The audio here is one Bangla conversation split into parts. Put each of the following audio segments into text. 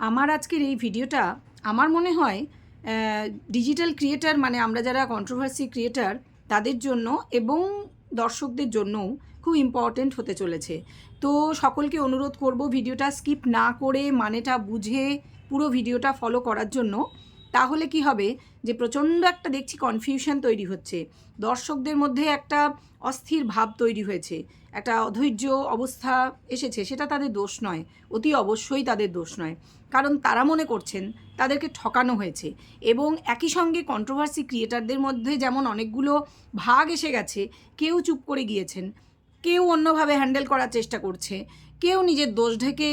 আমার আজকের এই ভিডিওটা আমার মনে হয় ডিজিটাল ক্রিয়েটার মানে আমরা যারা কন্ট্রোভার্সি ক্রিয়েটার তাদের জন্য এবং দর্শকদের জন্যও খুব ইম্পর্টেন্ট হতে চলেছে। তো সকলকে অনুরোধ করব ভিডিওটা স্কিপ না করে মানেটা বুঝে পুরো ভিডিওটা ফলো করার জন্য। তাহলে কি হবে যে প্রচণ্ড একটা দেখছি কনফিউশন তৈরি হচ্ছে, দর্শকদের মধ্যে একটা অস্থির ভাব তৈরি হয়েছে, একটা অধৈর্য অবস্থা এসেছে। সেটা তাদের দোষ নয়, অতি অবশ্যই তাদের দোষ নয়, কারণ তারা মনে করছেন তাদেরকে ঠকানো হয়েছে। এবং একই সঙ্গে কন্ট্রোভার্সি ক্রিয়েটারদের মধ্যে যেমন অনেকগুলো ভাগ এসে গেছে, কেউ চুপ করে গিয়েছেন, কেউ অন্যভাবে হ্যান্ডেল করার চেষ্টা করছে, কেউ নিজের দোষ ঢেকে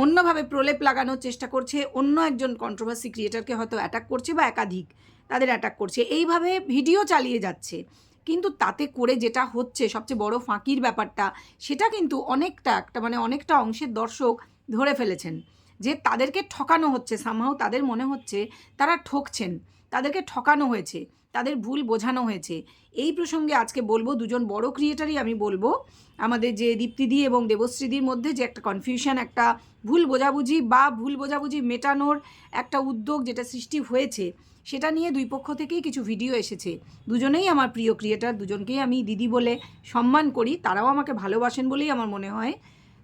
অন্যভাবে প্রলেপ লাগানোর চেষ্টা করছে, অন্য একজন কন্ট্রোভার্সি ক্রিয়েটারকে হয়তো অ্যাটাক করছে বা একাধিক তাদের অ্যাটাক করছে, এইভাবে ভিডিও চালিয়ে যাচ্ছে। কিন্তু তাতে করে যেটা হচ্ছে সবচেয়ে বড় ফাঁকির ব্যাপারটা, সেটা কিন্তু অনেকটা অংশের দর্শক ধরে ফেলেছেন যে তাদেরকে ঠকানো হচ্ছে। সামহাও তাদের মনে হচ্ছে তারা ঠকছেন, তাদেরকে ঠকানো হয়েছে, তাদের ভুল বোঝানো হয়েছে। এই প্রসঙ্গে আজকে বলবো, দুজন বড় ক্রিয়েটারই আমি বলবো, আমাদের যে দীপ্তিদি এবং দেবশ্রীদির মধ্যে যে একটা কনফিউশন, একটা ভুল বোঝাবুঝি মেটানোর একটা উদ্যোগ যেটা সৃষ্টি হয়েছে, সেটা নিয়ে দুই পক্ষ থেকেই কিছু ভিডিও এসেছে। দুজনেই আমার প্রিয় ক্রিয়েটার, দুজনকেই আমি দিদি বলে সম্মান করি, তারাও আমাকে ভালোবাসেন বলেই আমার মনে হয়।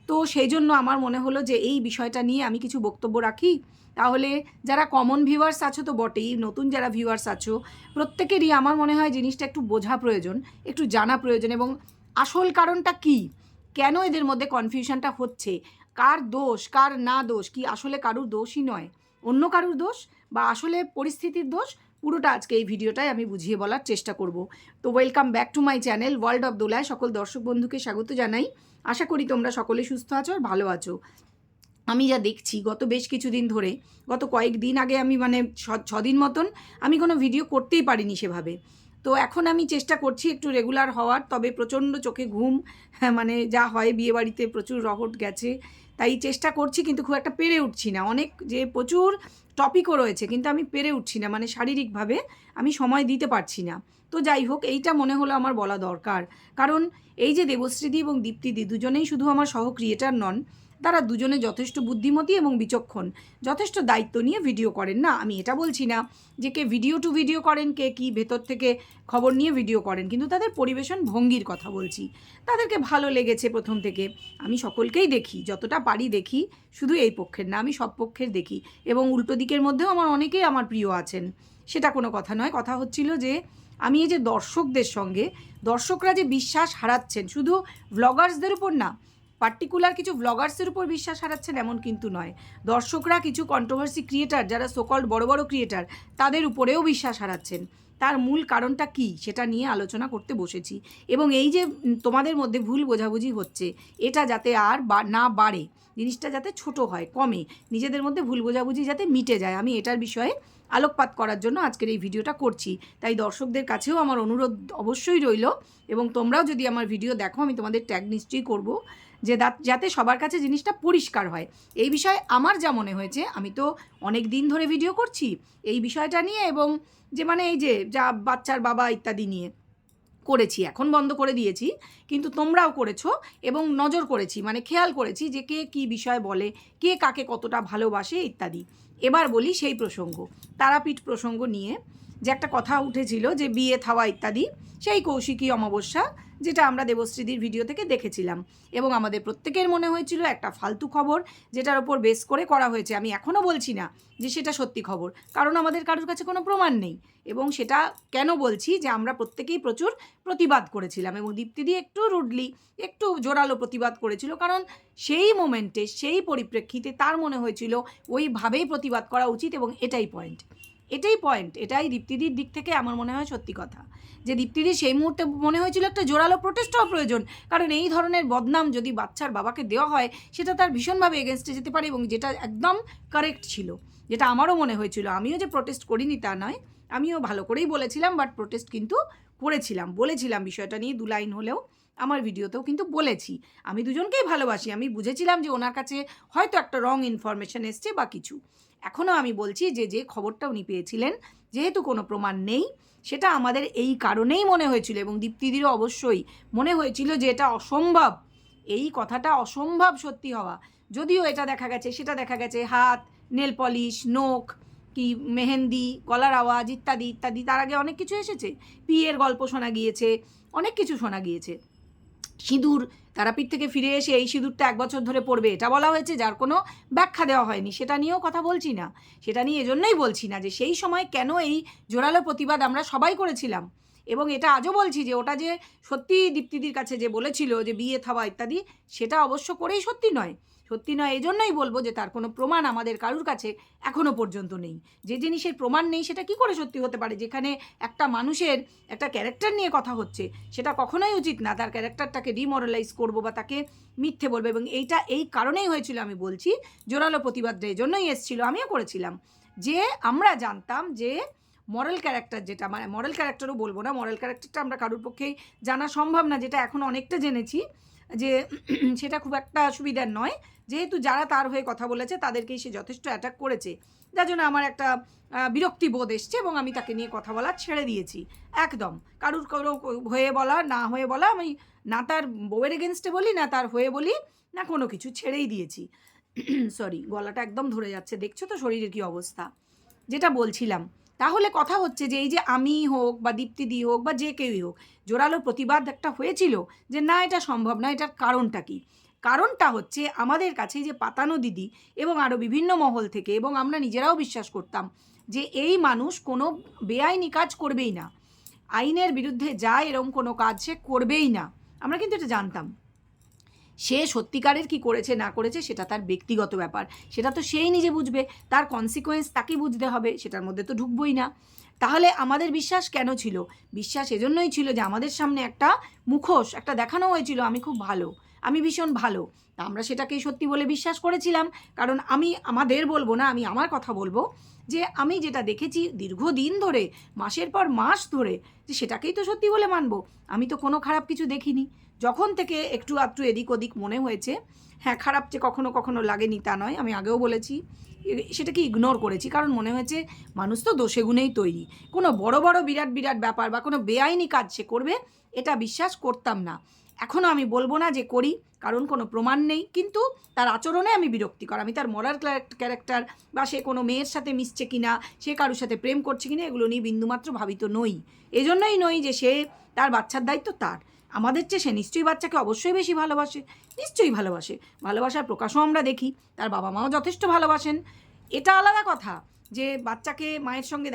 তো সেই জন্য আমার মনে হলো যে এই বিষয়টা নিয়ে আমি কিছু বক্তব্য রাখি। তাহলে যারা কমন ভিউয়ার্স আছো তো বটেই, নতুন যারা ভিউয়ার্স আছো প্রত্যেকেরই আমার মনে হয় জিনিসটা একটু বোঝা প্রয়োজন, একটু জানা প্রয়োজন, এবং আসল কারণটা কি, কেন এদের মধ্যে কনফিউশনটা হচ্ছে, কার দোষ কার না দোষ, কি আসলে কারুর দোষই নয়, অন্য কারুর দোষ বা আসলে পরিস্থিতির দোষ, পুরোটা আজকে এই ভিডিওটায় আমি বুঝিয়ে বলার চেষ্টা করব। তো welcome back to my channel world of দোলায়। সকল দর্শক বন্ধুকে স্বাগত জানাই। আশা করি তোমরা সকলে সুস্থ আছো আর ভালো আছো। আমি যা দেখছি গত বেশ কিছুদিন ধরে, গত কয়েকদিন আগে আমি ছদিন মতন আমি কোনো ভিডিও করতেই পারিনি সেভাবে। তো এখন আমি চেষ্টা করছি একটু রেগুলার হওয়ার, তবে প্রচণ্ড চোখে ঘুম, মানে যা হয় বিয়েবাড়িতে প্রচুর রহট গেছে, তাই চেষ্টা করছি কিন্তু খুব একটা পেরে উঠছি না। অনেক যে প্রচুর টপিকও রয়েছে কিন্তু আমি পেরে উঠছি না, মানে শারীরিকভাবে আমি সময় দিতে পারছি না। তো যাই হোক, এইটা মনে হলো আমার বলা দরকার, কারণ এই যে দেবশ্রীদি এবং দীপ্তিদি দুজনেই শুধু আমার সহ ক্রিয়েটার নন, তারা দুজনে যথেষ্ট বুদ্ধিমতী এবং বিচক্ষণ, যথেষ্ট দায়িত্ব নিয়ে ভিডিও করেন। না, আমি এটা বলছি না যে কে ভিডিও টু ভিডিও করেন, কে কি ভেতর থেকে খবর নিয়ে ভিডিও করেন, কিন্তু তাদের পরিবেশন ভঙ্গির কথা বলছি। তাদেরকে ভালো লেগেছে প্রথম থেকে। আমি সকলকেই দেখি, যতটা পারি দেখি, শুধু এই পক্ষের না, আমি সব পক্ষের দেখি, এবং উল্টো দিকের মধ্যেও আমার অনেকেই আমার প্রিয় আছেন, সেটা কোনো কথা নয়। কথা হচ্ছিল যে আমি এই যে দর্শকদের সঙ্গে, দর্শকরা যে বিশ্বাস হারাচ্ছেন শুধু ভ্লগার্সদের উপর না, পার্টিকুলার কিছু ভ্লগার্সের উপর বিশ্বাস হারাচ্ছেন এমন কিন্তু নয়, দর্শকরা কিছু কন্ট্রোভার্সি ক্রিয়েটার যারা সোকল্ড বড় বড় ক্রিয়েটার তাদের উপরেও বিশ্বাস হারাচ্ছেন। তার মূল কারণটা কি সেটা নিয়ে আলোচনা করতে বসেছি। এবং এই যে তোমাদের মধ্যে ভুল বোঝাবুঝি হচ্ছে, এটা যাতে আর না বাড়ে, জিনিসটা যাতে ছোট হয়, কমে, নিজেদের মধ্যে ভুল বোঝাবুঝি যাতে মিটে যায়, আমি এটার বিষয়ে আলোকপাত করার জন্য আজকের এই ভিডিওটা করছি। তাই দর্শকদের কাছেও আমার অনুরোধ অবশ্যই রইল, এবং তোমরাও যদি আমার ভিডিও দেখো আমি তোমাদের ট্যাগ নিশ্চয়ই করবো, যে যাতে সবার কাছে জিনিসটা পরিষ্কার হয়। এই বিষয়ে আমার যা মনে হয়েছে, আমি তো অনেক দিন ধরে ভিডিও করছি এই বিষয়টা নিয়ে, এবং যে মানে এই যে যা বাচ্চার বাবা ইত্যাদি নিয়ে করেছি, এখন বন্ধ করে দিয়েছি, কিন্তু তোমরাও করেছো, এবং নজর করেছি, মানে খেয়াল করেছি যে কে কী বিষয় বলে, কে কাকে কতটা ভালোবাসে ইত্যাদি। এবার বলি সেই প্রসঙ্গ, তারাপীঠ প্রসঙ্গ নিয়ে যে একটা কথা উঠেছিল যে বিয়ে থাওয়া ইত্যাদি, সেই কৌশিকী অমাবস্যা, যেটা আমরা দেবশ্রীদির ভিডিও থেকে দেখেছিলাম, এবং আমাদের প্রত্যেকের মনে হয়েছিল একটা ফালতু খবর যেটার ওপর বেস করে করা হয়েছে। আমি এখনও বলছি না যে সেটা সত্যি খবর, কারণ আমাদের কারোর কাছে কোনো প্রমাণ নেই। এবং সেটা কেন বলছি, যে আমরা প্রত্যেকেই প্রচুর প্রতিবাদ করেছিলাম, এবং দীপ্তিদি একটু রুডলি, একটু জোরালো প্রতিবাদ করেছিল, কারণ সেই মোমেন্টে, সেই পরিপ্রেক্ষিতে তার মনে হয়েছিল ওইভাবেই প্রতিবাদ করা উচিত, এবং এটাই পয়েন্ট, এটাই দীপ্তিদির দিক থেকে আমার মনে হয় সত্যি কথা, যে দীপ্তিদির সেই মুহূর্তে মনে হয়েছিল একটা জোরালো প্রোটেস্ট হওয়া প্রয়োজন, কারণ এই ধরনের বদনাম যদি বাচ্চার বাবাকে দেওয়া হয় সেটা তার ভীষণভাবে এগেনস্টে যেতে পারে, এবং যেটা একদম কারেক্ট ছিল, যেটা আমারও মনে হয়েছিল। আমিও যে প্রোটেস্ট করিনি তা নয়, আমিও ভালো করেই বলেছিলাম, বাট প্রোটেস্ট কিন্তু বলেছিলাম বিষয়টা নিয়ে 2 লাইন হলেও আমার ভিডিওতেও কিন্তু বলেছি। আমি দুজনকেই ভালোবাসি, আমি বুঝেছিলাম যে ওনার কাছে হয়তো একটা রং ইনফরমেশন এসছে বা কিছু। এখনও আমি বলছি যে যে খবরটা উনি পেয়েছিলেন, যেহেতু কোনো প্রমাণ নেই, সেটা আমাদের এই কারণেই মনে হয়েছিল, এবং দীপ্তিদিরও অবশ্যই মনে হয়েছিল যে এটা অসম্ভব, এই কথাটা অসম্ভব সত্যি হওয়া, যদিও এটা দেখা গেছে সেটা দেখা গেছে, হাত, নেল পলিশ, নখ, কি মেহেন্দি, গলার আওয়াজ ইত্যাদি ইত্যাদি, তার আগে অনেক কিছু এসেছে, পিয়ের গল্প শোনা গিয়েছে, অনেক কিছু শোনা গিয়েছে। সিঁদুর, তারাপীঠ থেকে ফিরে এসে এই সিঁদুরটা 1 বছর ধরে পড়বে এটা বলা হয়েছে, যার কোনো ব্যাখ্যা দেওয়া হয়নি। সেটা নিয়েও কথা বলছি না, সেটা নিয়ে এজন্যই বলছি না যে সেই সময় কেন এই জোরালো প্রতিবাদ আমরা সবাই করেছিলাম। এবং এটা আজও বলছি যে ওটা যে সত্যি দীপ্তিদির কাছে যে বলেছিল যে বিয়ে থাওয়া ইত্যাদি, সেটা অবশ্য করেই সত্যি নয়। সত্যি নয় এই জন্যই বলবো যে তার কোনো প্রমাণ আমাদের কারুর কাছে এখনও পর্যন্ত নেই। যে জিনিসের প্রমাণ নেই সেটা কি করে সত্যি হতে পারে? যেখানে একটা মানুষের একটা ক্যারেক্টার নিয়ে কথা হচ্ছে, সেটা কখনোই উচিত না তার ক্যারেক্টারটাকে ডিমোরালাইজ করবো বা তাকে মিথ্যে বলবো। এবং এইটা এই কারণেই হয়েছিল, আমি বলছি জোরালো প্রতিবাদটা এই জন্যই এসেছিলো, আমিও করেছিলাম, যে আমরা জানতাম যে মরাল ক্যারেক্টার, যেটা মানে মরাল ক্যারেক্টারও বলবো না, মরাল ক্যারেক্টারটা আমরা কারোর পক্ষেই জানা সম্ভব না, যেটা এখন অনেকটা জেনেছি যে সেটা খুব একটা সুবিধার নয়, যেহেতু যারা তার হয়ে কথা বলেছে তাদেরকেই সে যথেষ্ট অ্যাটাক করেছে, যার জন্য আমার একটা বিরক্তি বোধ এসছে এবং আমি তাকে নিয়ে কথা বলা ছেড়ে দিয়েছি একদম। কারুর কারো হয়ে বলা না হয়ে বলা, আমি না তার বউয়ের এগেনস্টে বলি, না তার হয়ে বলি, না কোনো কিছু, ছেড়েই দিয়েছি। সরি, গলাটা একদম ধরে যাচ্ছে, দেখছো তো শরীরের কি অবস্থা। যেটা বলছিলাম, তাহলে কথা হচ্ছে যে এই যে আমি হোক বা দীপ্তিদি হোক বা যে কেউই হোক, জোরালো প্রতিবাদ একটা হয়েছিল যে না এটা সম্ভব না, এটার কারণটা কি? কারণটা হচ্ছে আমাদের কাছে যে পাতানো দিদি এবং আরও বিভিন্ন মহল থেকে, এবং আমরা নিজেরাও বিশ্বাস করতাম যে এই মানুষ কোনো বেআইনি কাজ করবেই না, আইনের বিরুদ্ধে যায় এরকম কোনো কাজ সে করবেই না, আমরা কিন্তু এটা জানতাম। সে সত্যিকারের কি করেছে না করেছে সেটা তার ব্যক্তিগত ব্যাপার, সেটা তো সেই নিজে বুঝবে, তার কনসিকোয়েন্স তাকে বুঝতে হবে, সেটার মধ্যে তো ঢুকবই না। তাহলে আমাদের বিশ্বাস কেন ছিল? বিশ্বাস এজন্যই ছিল যে আমাদের সামনে একটা মুখোশ একটা দেখানো হয়েছিল, আমি খুব ভালো, আমি ভীষণ ভালো, তা আমরা সেটাকেই সত্যি বলে বিশ্বাস করেছিলাম। কারণ আমি আমাদের বলবো না, আমি আমার কথা বলবো, যে আমি যেটা দেখেছি দীর্ঘদিন ধরে, মাসের পর মাস ধরে, যে সেটাকেই তো সত্যি বলে মানবো। আমি তো কোনো খারাপ কিছু দেখিনি। যখন থেকে একটু আধটু এদিক ওদিক মনে হয়েছে, হ্যাঁ খারাপ যে কখনো কখনো লাগেনি তা নয়, আমি আগেও বলেছি, সেটাকে ইগনোর করেছি, কারণ মনে হয়েছে মানুষ তো দোষে গুণেই তৈরি, কোনো বড় বড় বিরাট বিরাট ব্যাপার বা কোনো বেআইনি কাজ সে করবে এটা বিশ্বাস করতাম না। এখনও আমি বলবো না যে করি, কারণ কোনো প্রমাণ নেই, কিন্তু তার আচরণে আমি বিরক্তিকর, আমি তার মরাল ক্যারেক্টার বা সে কোনো মেয়ের সাথে মিশছে কিনা, সে কারোর সাথে প্রেম করছে কিনা, এগুলো নিয়ে বিন্দুমাত্র ভাবিত নই। এজন্যই নই যে সে তার বাচ্চার দায়িত্ব তার, আমাদের চেয়ে সে নিশ্চয়ই বাচ্চাকে অবশ্যই বেশি ভালোবাসে, নিশ্চয়ই ভালোবাসে, ভালোবাসার প্রকাশও আমরা দেখি, তার বাবা মাও যথেষ্ট ভালোবাসেন। এটা আলাদা কথা যে বাচ্চাকে মায়ের সঙ্গে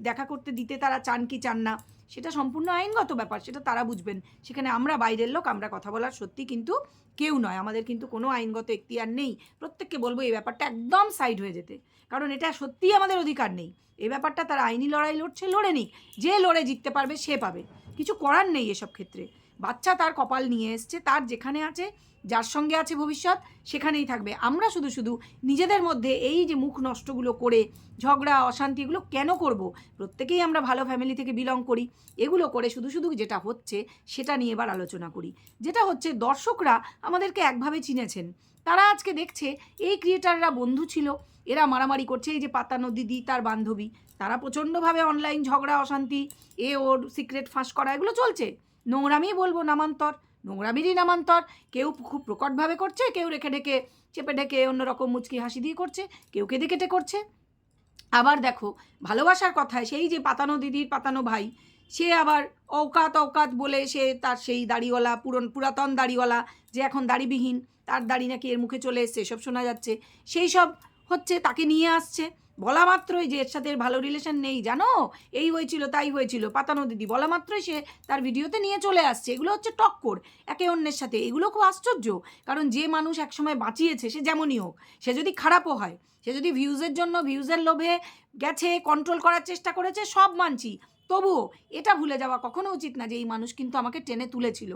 দেখা করতে দিতে তারা চান কি চান না, সেটা সম্পূর্ণ আইনগত ব্যাপার, সেটা তারা বুঝবেন, সেখানে আমরা বাইরের লোক, আমরা কথা বলার সত্যি কিন্তু কেউ নয়, আমাদের কিন্তু কোনো আইনগত এখতিয়ার নেই। প্রত্যেককে বলবো এই ব্যাপারটা একদম সাইড হয়ে যেতে, কারণ এটা সত্যিই আমাদের অধিকার নেই। এই ব্যাপারটা তারা আইনি লড়াই লড়ছে, লড়ে নিক, যে লড়ে জিততে পারবে সে পাবে, কিছু করার নেই এসব ক্ষেত্রে। বাচ্চা তার কপাল নিয়ে এসছে, তার যেখানে আছে, যার সঙ্গে আছে ভবিষ্যৎ সেখানেই থাকবে। আমরা শুধু শুধু নিজেদের মধ্যে এই যে মুখ নষ্টগুলো করে ঝগড়া অশান্তি এগুলো কেন করব? প্রত্যেকেই আমরা ভালো ফ্যামিলি থেকে বিলং করি, এগুলো করে শুধু শুধু যেটা হচ্ছে সেটা নিয়ে এবার আলোচনা করি। যেটা হচ্ছে দর্শকরা আমাদেরকে একভাবে চিনেছেন, তারা আজকে দেখছে এই ক্রিয়েটাররা বন্ধু ছিল, এরা মারামারি করছে, এই যে পাতানো দিদি তার বান্ধবী, তারা প্রচণ্ডভাবে অনলাইন ঝগড়া অশান্তি, ওর সিক্রেট ফাঁস করা এগুলো চলছে, নোংরামি বলবো, নামান্তর, নোংরামিরই নামান্তর। কেউ খুব প্রকটভাবে করছে, কেউ রেখে ঢেকে চেপে ঢেকে অন্যরকম মুচকি হাসি দিয়ে করছে, কেউ কেঁদে কেটে করছে। আবার দেখো ভালোবাসার কথায় সেই যে পাতানো দিদির পাতানো ভাই, সে আবার অওকাত অওকাত বলে সে তার সেই দাড়িওয়ালা পুরাতন দাড়িওয়ালা, যে এখন দাড়িবিহীন, তার দাড়ি নাকি এর মুখে চলে এসছে, সব শোনা যাচ্ছে, সেই সব হচ্ছে, তাকে নিয়ে আসছে বলা মাত্রই যে এর সাথে ভালো রিলেশন নেই, জানো এই হয়েছিল তাই হয়েছিল, পাতানো দিদি বলা মাত্রই সে তার ভিডিওতে নিয়ে চলে আসছে। এগুলো হচ্ছে টক্কর একে অন্যের সাথে, এগুলো খুব আশ্চর্য, কারণ যে মানুষ একসময় বাঁচিয়েছে সে যেমনই হোক, সে যদি খারাপও হয়, সে যদি ভিউজের জন্য ভিউজের লোভে গেছে, কন্ট্রোল করার চেষ্টা করেছে, সব মানছি, তবুও এটা ভুলে যাওয়া কখনো উচিত না যে এই মানুষ কিন্তু আমাকে টেনে তুলেছিল,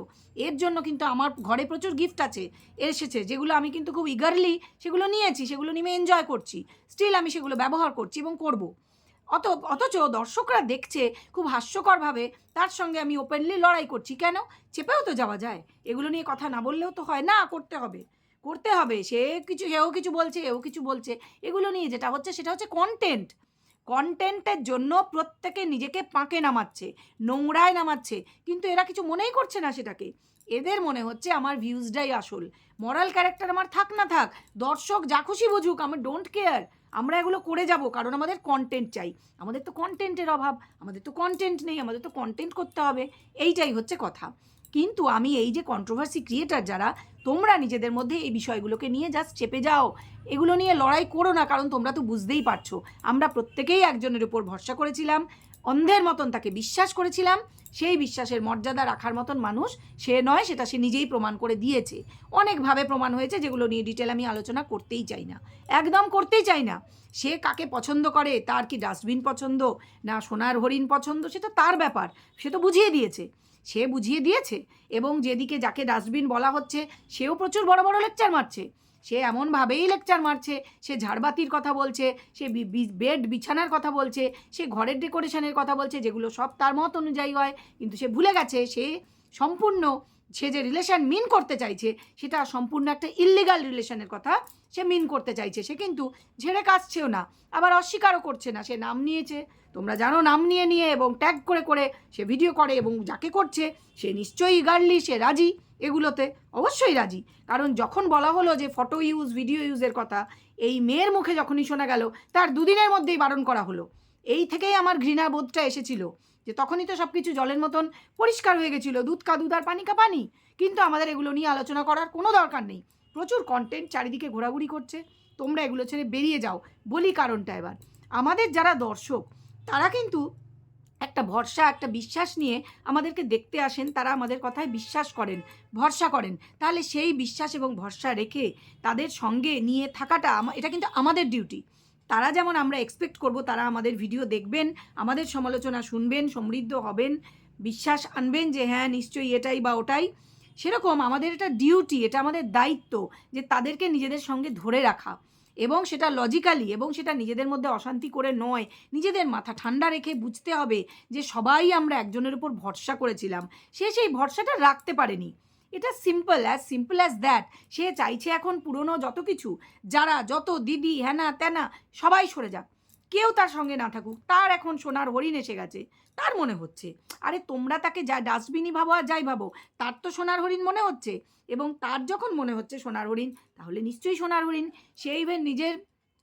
এর জন্য কিন্তু আমার ঘরে প্রচুর গিফট আছে এসেছে, যেগুলো আমি কিন্তু খুব ইগারলি সেগুলো নিয়েছি, সেগুলো নিয়ে এনজয় করছি, স্টিল আমি সেগুলো ব্যবহার করছি এবং করব। অথচ দর্শকরা দেখছে খুব হাস্যকরভাবে, তার সঙ্গে আমি ওপেনলি লড়াই করছি, কেন? চেপেও তো যাওয়া যায়, এগুলো নিয়ে কথা না বললেও তো হয় না, করতে হবে, করতে হবে। সেও কিছু বলছে, এও কিছু বলছে, এগুলো নিয়ে যেটা হচ্ছে সেটা হচ্ছে কন্টেন্টের জন্য প্রত্যেকে নিজেকে পাঁকে নামাচ্ছে, নোংরায় নামাচ্ছে, কিন্তু এরা কিছু মনেই করছে না সেটাকে। এদের মনে হচ্ছে আমার ভিউজটাই আসল, মরাল ক্যারেক্টার আমার থাক না থাক, দর্শক যা খুশি বুঝুক, আমার ডোন্ট কেয়ার, আমরা এগুলো করে যাব, কারণ আমাদের কন্টেন্ট চাই। আমাদের তো কন্টেন্টের অভাব, আমাদের তো কন্টেন্ট নেই, আমাদের তো কন্টেন্ট করতে হবে, এইটাই হচ্ছে কথা। কিন্তু আমি এই যে কন্ট্রোভার্সি ক্রিয়েটার যারা, তোমরা নিজেদের মধ্যে এই বিষয়গুলোকে নিয়ে জাস্ট চেপে যাও, এগুলো নিয়ে লড়াই করো না, কারণ তোমরা তো বুঝতেই পারছো আমরা প্রত্যেকেই একজনের উপর ভরসা করেছিলাম, অন্ধের মতন তাকে বিশ্বাস করেছিলাম, সেই বিশ্বাসের মর্যাদা রাখার মতন মানুষ সে নয়, সেটা সে নিজেই প্রমাণ করে দিয়েছে। অনেকভাবে প্রমাণ হয়েছে, যেগুলো নিয়ে ডিটেল আমি আলোচনা করতেই চাই না, একদম করতেই চাই না। সে কাকে পছন্দ করে, তার কি ডাস্টবিন পছন্দ না সোনার হরিণ পছন্দ, সেটা তার ব্যাপার, সে তো বুঝিয়ে দিয়েছে, সে বুঝিয়ে দিয়েছে। এবং যেদিকে যাকে ডাস্টবিন বলা হচ্ছে সেও প্রচুর বড় বড় লেকচার মারছে, সে এমনভাবেই লেকচার মারছে, সে ঝাড়বাতির কথা বলছে, সে বেড বিছানার কথা বলছে, সে ঘরের ডেকোরেশনের কথা বলছে, যেগুলো সব তার মত অনুযায়ী হয়, কিন্তু সে ভুলে গেছে সম্পূর্ণ সে যে রিলেশন মিন করতে চাইছে সেটা সম্পূর্ণ একটা ইল্লিগাল রিলেশনের কথা সে মিন করতে চাইছে। সে কিন্তু ঝেড়ে কাটছেও না, আবার অস্বীকারও করছে না, সে নাম নিয়েছে, তোমরা জানো, নাম নিয়ে এবং ট্যাগ করে করে সে ভিডিও করে, এবং যাকে করছে সে নিশ্চয়ই গার্লি, সে রাজি, এগুলোতে অবশ্যই রাজি। কারণ যখন বলা হলো যে ফটো ইউজ ভিডিও ইউজের কথা, এই মেয়ের মুখে যখনই শোনা গেল, তার দুদিনের মধ্যেই বারণ করা হলো। এই থেকেই আমার ঘৃণা বোধটা এসেছিল, যে তখনই তো সব কিছু জলের মতন পরিষ্কার হয়ে গেছিলো, দুধ কা দুধ আর পানি কা পানি। কিন্তু আমাদের এগুলো নিয়ে আলোচনা করার কোনো দরকার নেই, প্রচুর কন্টেন্ট চারিদিকে ঘোরাঘুরি করছে, তোমরা এগুলো ছেড়ে বেরিয়ে যাও। বলি কারণটা এবার, আমাদের যারা দর্শক তারা কিন্তু একটা ভরসা, একটা বিশ্বাস নিয়ে আমাদেরকে দেখতে আসেন, তারা আমাদের কথায় বিশ্বাস করেন, ভরসা করেন, তাহলে সেই বিশ্বাস এবং ভরসা রেখে তাদের সঙ্গে নিয়ে থাকাটা এটা কিন্তু আমাদের ডিউটি। তারা যেমন আমরা এক্সপেক্ট করব তারা আমাদের ভিডিও দেখবেন, আমাদের সমালোচনা শুনবেন, সমৃদ্ধ হবেন, বিশ্বাস আনবেন যে হ্যাঁ নিশ্চয়ই এটাই বা ওটাই, সেরকম আমাদের এটা ডিউটি, এটা আমাদের দায়িত্ব যে তাদেরকে নিজেদের সঙ্গে ধরে রাখা, এবং সেটা লজিক্যালি, এবং সেটা নিজেদের মধ্যে অশান্তি করে নয়, নিজেদের মাথা ঠান্ডা রেখে বুঝতে হবে যে সবাই আমরা একজনের উপর ভরসা করেছিলাম, সে সেই ভরসাটা রাখতে পারেনি। এটা সিম্পল অ্যাজ দ্যাট। সে চাইছে এখন পুরনো যত কিছু, যারা যত দিদি হ্যানা ত্যানা সবাই সরে যাক, কেউ তার সঙ্গে না থাকুক, তার এখন সোনার হরিণ এসে গেছে, তার মনে হচ্ছে, আরে তোমরা তাকে যা ডাস্টবিনই ভাবো আর যাই ভাবো, তার তো সোনার হরিণ মনে হচ্ছে, এবং তার যখন মনে হচ্ছে সোনার হরিণ, তাহলে নিশ্চয়ই সোনার হরিণ। সে ইভেন নিজের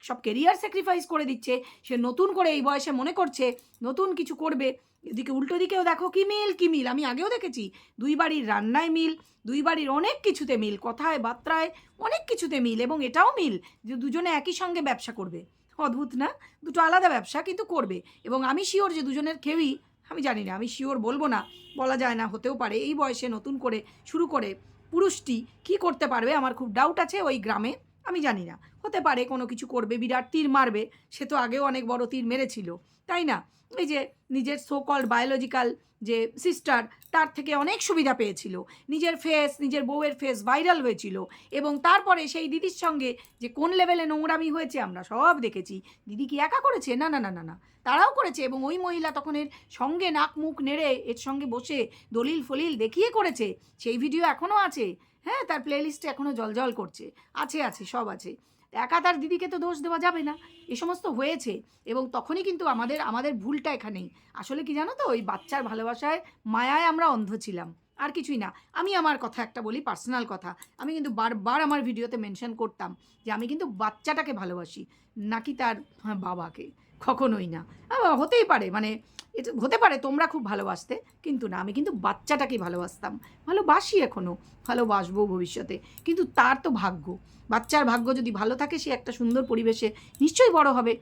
সব কেরিয়ার স্যাক্রিফাইস করে দিচ্ছে, সে নতুন করে এই বয়সে মনে করছে নতুন কিছু করবে। এদিকে উল্টো দিকেও দেখো কি মিল, আমি আগেও দেখেছি, দুই বাড়ির রান্নায় মিল, দুই বাড়ির অনেক কিছুতে মিল, কথায় বার্তায় অনেক কিছুতে মিল, এবং এটাও মিল যে দুজনে একই সঙ্গে ব্যবসা করবে। অদ্ভুত না, দুটো আলাদা ব্যবসা কিন্তু করবে, এবং আমি শিওর যে দুজনের কেউই, আমি জানি না, আমি শিওর বলবো না, বলা যায় না, হতেও পারে এই বয়সে নতুন করে শুরু করে পুরুষটি কি করতে পারবে, আমার খুব ডাউট আছে ওই গ্রামে, আমি জানি না, হতে পারে কোনো কিছু করবে, বিরাট তীর মারবে, সে তো আগেও অনেক বড় তীর মেরেছিল, তাই না? এই যে নিজের সো কল্ড বায়োলজিক্যাল যে সিস্টার, তার থেকে অনেক সুবিধা পেয়েছিল, নিজের বউয়ের ফেস ভাইরাল হয়েছিল, এবং তারপরে সেই দিদির সঙ্গে যে কোন লেভেলে নোংরামি হয়েছে আমরা সব দেখেছি। দিদি কি একা করেছে? না না না না না, তারাও করেছে, এবং ওই মহিলা তখন এর সঙ্গে নাক মুখ নেড়ে এর সঙ্গে বসে দলিল ফলিল দেখিয়ে করেছে, সেই ভিডিও এখনও আছে, হ্যাঁ, তার প্লেলিস্টে এখনও জলজল করছে, আছে সব আছে। একা তার দিদিকে তো দোষ দেওয়া যাবে না, এ সমস্ত হয়েছে, এবং তখনই কিন্তু আমাদের ভুলটা এখানেই, আসলে কি জানো তো, ওই বাচ্চার ভালোবাসায় মায়ায় আমরা অন্ধ ছিলাম, আর কিছুই না। আমি আমার কথা একটা বলি, পার্সোনাল কথা, আমি কিন্তু বারবার আমার ভিডিওতে মেনশন করতাম যে আমি কিন্তু বাচ্চাটাকে ভালোবাসি, নাকি তার বাবাকে, কখনোই না। হতেই পারে, মানে এটা হতে পারে তোমরা খুব ভালোবাসতে, কিন্তু না, আমি কিন্তু বাচ্চাটাকেই ভালোবাসতাম, ভালোবাসি, এখনও ভালোবাসবো ভবিষ্যতে, কিন্তু তার তো ভাগ্য, বাচ্চার ভাগ্য যদি ভালো থাকে সে একটা সুন্দর পরিবেশে নিশ্চয়ই বড় হবে।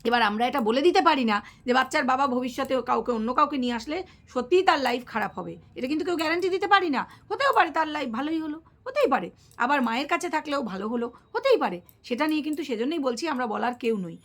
এবার আমরা এটা বলে দিতে পারি না যে বাচ্চার বাবা ভবিষ্যতে অন্য কাউকে নিয়ে আসলে সত্যিই তার লাইফ খারাপ হবে, এটা কিন্তু কেউ গ্যারান্টি দিতে পারি না, হতেও পারে তার লাইফ ভালোই হলো, হতেই পারে, আবার মায়ের কাছে থাকলেও ভালো হলো, হতেই পারে, সেটা নিয়ে কিন্তু সেজন্যই বলছি আমরা বলার কেউ নই,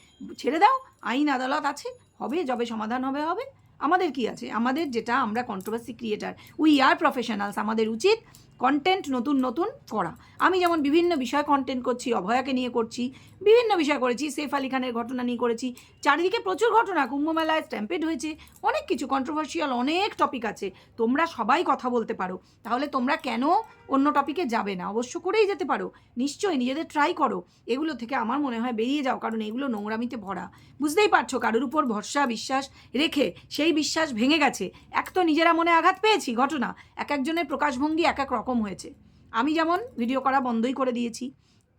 ছেড়ে দাও, আইন আদালত আছে, হবে, যবে সমাধান হবে, আমাদের কি আছে, আমাদের যেটা, আমরা controversy creator, we are professionals, আমাদের উচিত কন্টেন্ট নতুন নতুন করা। আমি যেমন বিভিন্ন বিষয় কন্টেন্ট করছি, অভয়াকে নিয়ে করছি, বিভিন্ন বিষয় করেছি, সেফ আলি খানের ঘটনা নিয়ে করেছি, চারিদিকে প্রচুর ঘটনা, কুম্ভমেলায় স্ট্যাম্পেড হয়েছে, অনেক কিছু কন্ট্রোভার্সিয়াল অনেক টপিক আছে, তোমরা সবাই কথা বলতে পারো, তাহলে তোমরা কেন অন্য টপিকে যাবে না? অবশ্য করেই যেতে পারো, নিশ্চয়ই নিজেদের ট্রাই করো, এগুলো থেকে আমার মনে হয় বেরিয়ে যাও, কারণ এগুলো নোংরামিতে ভরা। বুঝতেই পারছো, কারোর উপর ভরসা বিশ্বাস রেখে সেই বিশ্বাস ভেঙে গেছে। এক তো নিজেরা মনে আঘাত পেয়েছি, ঘটনা এক একজনের প্রকাশভঙ্গি এক এক রকম হয়েছে। আমি যেমন ভিডিও করা বন্ধই করে দিয়েছি,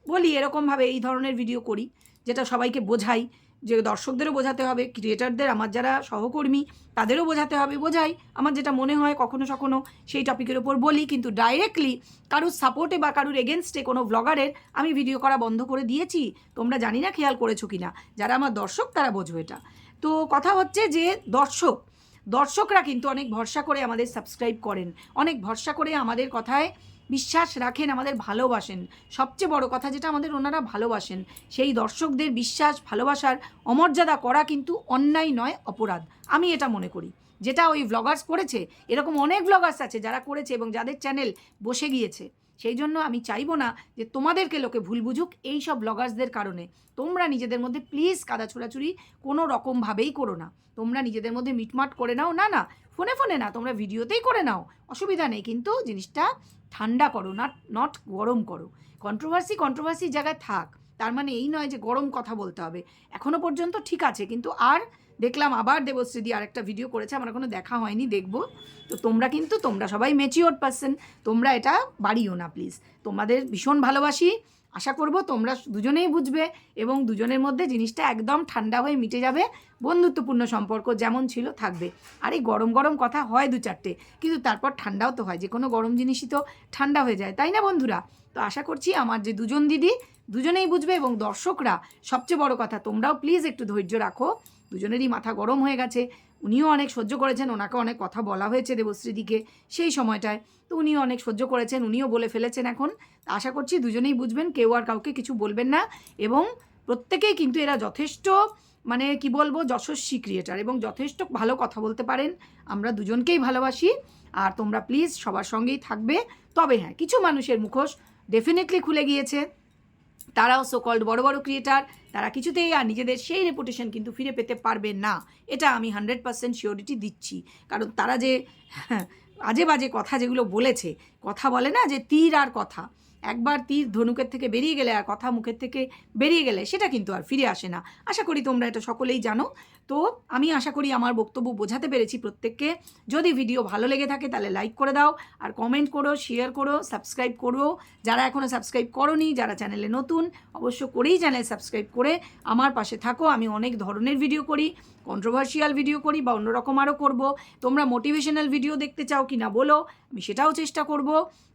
বলি এরকমভাবে এই ধরনের ভিডিও করি যেটা সবাইকে বোঝাই, যে দর্শকদেরও বোঝাতে হবে, ক্রিয়েটারদের আমার যারা সহকর্মী তাদেরও বোঝাতে হবে, বোঝাই আমার যেটা মনে হয়, কখনো সখনো সেই টপিকের ওপর বলি, কিন্তু ডাইরেক্টলি কারুর সাপোর্টে বা কারুর এগেনস্টে কোনো ব্লগারের আমি ভিডিও করা বন্ধ করে দিয়েছি। তোমরা জানি না খেয়াল করেছো কি না, যারা আমার দর্শক তারা বোঝো এটা। তো কথা হচ্ছে যে দর্শকরা কিন্তু অনেক ভরসা করে আমাদের সাবস্ক্রাইব করেন, অনেক ভরসা করে আমাদের কথায় বিশ্বাস রাখেন, আমাদের ভালোবাসেন। সবচেয়ে বড় কথা যেটা, আমাদের ওনারা ভালোবাসেন। সেই দর্শকদের বিশ্বাস ভালোবাসার অমর্যাদা করা কিন্তু অন্যায় নয়, অপরাধ, আমি এটা মনে করি। যেটা ওই ভ্লগার্স করেছে, এরকম অনেক ভ্লগার্স আছে যারা করেছে এবং যাদের চ্যানেল বসে গিয়েছে। সেই জন্য আমি চাইবো না যে তোমাদেরকে লোকে ভুল বুঝুক এই সব ব্লগার্সদের কারণে। তোমরা নিজেদের মধ্যে প্লিজ কাদা ছোড়াছুড়ি কোনো রকমভাবেই করো না। তোমরা নিজেদের মধ্যে মিটমাট করে নাও, না ফোনে ফোনে না, তোমরা ভিডিওতেই করে নাও, অসুবিধা নেই, কিন্তু জিনিসটা ঠান্ডা করো, নট গরম করো। কন্ট্রোভার্সি জায়গায় থাক, তার মানে এই নয় যে গরম কথা বলতে হবে। এখনও পর্যন্ত ঠিক আছে, কিন্তু আর দেখলাম আবার দেবশ্রীদি আরেকটা ভিডিও করেছে, আমার এখনো দেখা হয়নি, দেখবো। তো তোমরা সবাই ম্যাচিওর পারসন, তোমরা এটা বাড়িও না প্লিজ। তোমাদের ভীষণ ভালোবাসি, আশা করব তোমরা দুজনেই বুঝবে এবং দুজনের মধ্যে জিনিসটা একদম ঠান্ডা হয়ে মিটে যাবে, বন্ধুত্বপূর্ণ সম্পর্ক যেমন ছিল থাকবে। আর এই গরম গরম কথা হয় দু চারটে, কিন্তু তারপর ঠান্ডাও তো হয়, যে কোনো গরম জিনিসই তো ঠান্ডা হয়ে যায়, তাই না বন্ধুরা? তো আশা করছি আমার যে দুজন দিদি দুজনেই বুঝবে, এবং দর্শকরা সবচেয়ে বড় কথা, তোমরাও প্লিজ একটু ধৈর্য রাখো। দুজনেরই মাথা গরম হয়ে গেছে, উনিও অনেক সহ্য করেছেন, ওনাকে অনেক কথা বলা হয়েছে দেবশ্রীদিকে সেই সময়টায়, তো উনিও অনেক সহ্য করেছেন, উনিও বলে ফেলেছেন এখন। আশা করছি দুজনেই বুঝবেন, কেউ আর কাউকে কিছু বলবেন না, এবং প্রত্যেকেই কিন্তু এরা যথেষ্ট মানে কি বলবো, যশস্বী ক্রিয়েটার এবং যথেষ্ট ভালো কথা বলতে পারেন। আমরা দুজনকেই ভালোবাসি, আর তোমরা প্লিজ সবার সঙ্গেই থাকবে। তবে হ্যাঁ, কিছু মানুষের মুখোশ ডেফিনেটলি খুলে গিয়েছে, তারাও সোকল্ড বড় বড় ক্রিয়েটার, তারা কিছুতেই আর নিজেদের সেই রেপুটেশন কিন্তু ফিরে পেতে পারবে না, এটা আমি 100% শিওরিটি দিচ্ছি। কারণ তারা যে আজে বাজে কথা যেগুলো বলেছে, কথা বলে না যে তীর আর কথা, একবার তীর ধনুকের থেকে বেরিয়ে গেলে আর কথা মুখের থেকে বেরিয়ে গেলে সেটা কিন্তু আর ফিরে আসে না। আশা করি তোমরা এটা সকলেই জানো। তো আমি আশা করি আমার বক্তব্য বোঝাতে পেরেছি প্রত্যেককে। যদি ভিডিও ভালো লেগে থাকে তাহলে লাইক করে দাও, আর কমেন্ট করো, শেয়ার করো, সাবস্ক্রাইব করো। যারা এখনও সাবস্ক্রাইব করোনি, যারা চ্যানেলে নতুন, অবশ্য করেই চ্যানেল সাবস্ক্রাইব করে আমার পাশে থাকো। আমি অনেক ধরনের ভিডিও করি, কন্ট্রোভার্সিয়াল ভিডিও করি বা অন্যরকম আরও করবো। তোমরা মোটিভেশনাল ভিডিও দেখতে চাও কি না বলো, আমি সেটাও চেষ্টা করব।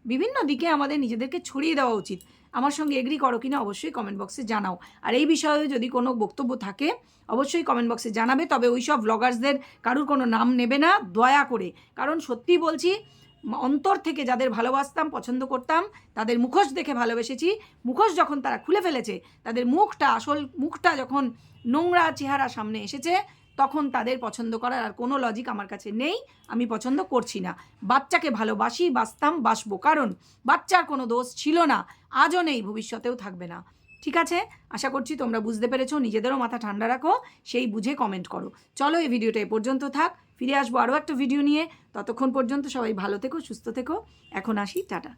বিভিন্ন দিকে আমাদের নিজেদেরকে ছড়িয়ে দেওয়া উচিত। আমার সঙ্গে এগ্রি করো কিনা অবশ্যই কমেন্ট বক্সে জানাও। আর এই বিষয়ে যদি কোনো বক্তব্য থাকে অবশ্যই কমেন্ট বক্সে জানাবে। তবে ওই সব ব্লগার্সদের কারুর কোনো নাম নেবে না দয়া করে, কারণ সত্যি বলছি, অন্তর থেকে যাদের ভালোবাসতাম, পছন্দ করতাম, তাদের মুখোশ দেখে ভালোবেসেছি। মুখোশ যখন তারা খুলে ফেলেছে, তাদের আসল মুখটা যখন নোংরা চেহারা সামনে এসেছে, তখন তাদের পছন্দ করার আর কোনো লজিক আমার কাছে নেই, আমি পছন্দ করছি না। বাচ্চাকে বাসতাম, বাসবো, কারণ বাচ্চার কোনো দোষ ছিল না, আজও নেই, ভবিষ্যতেও থাকবে না। ঠিক আছে, আশা করছি তোমরা বুঝতে পেরেছো, নিজেদেরও মাথা ঠান্ডা রাখো, সেই বুঝে কমেন্ট করো। চলো, এই ভিডিওটা এ পর্যন্ত থাক, ফিরে আসবো আরও একটা ভিডিও নিয়ে। ততক্ষণ পর্যন্ত সবাই ভালো থেকো, সুস্থ থেকো। এখন আসি, টাটা।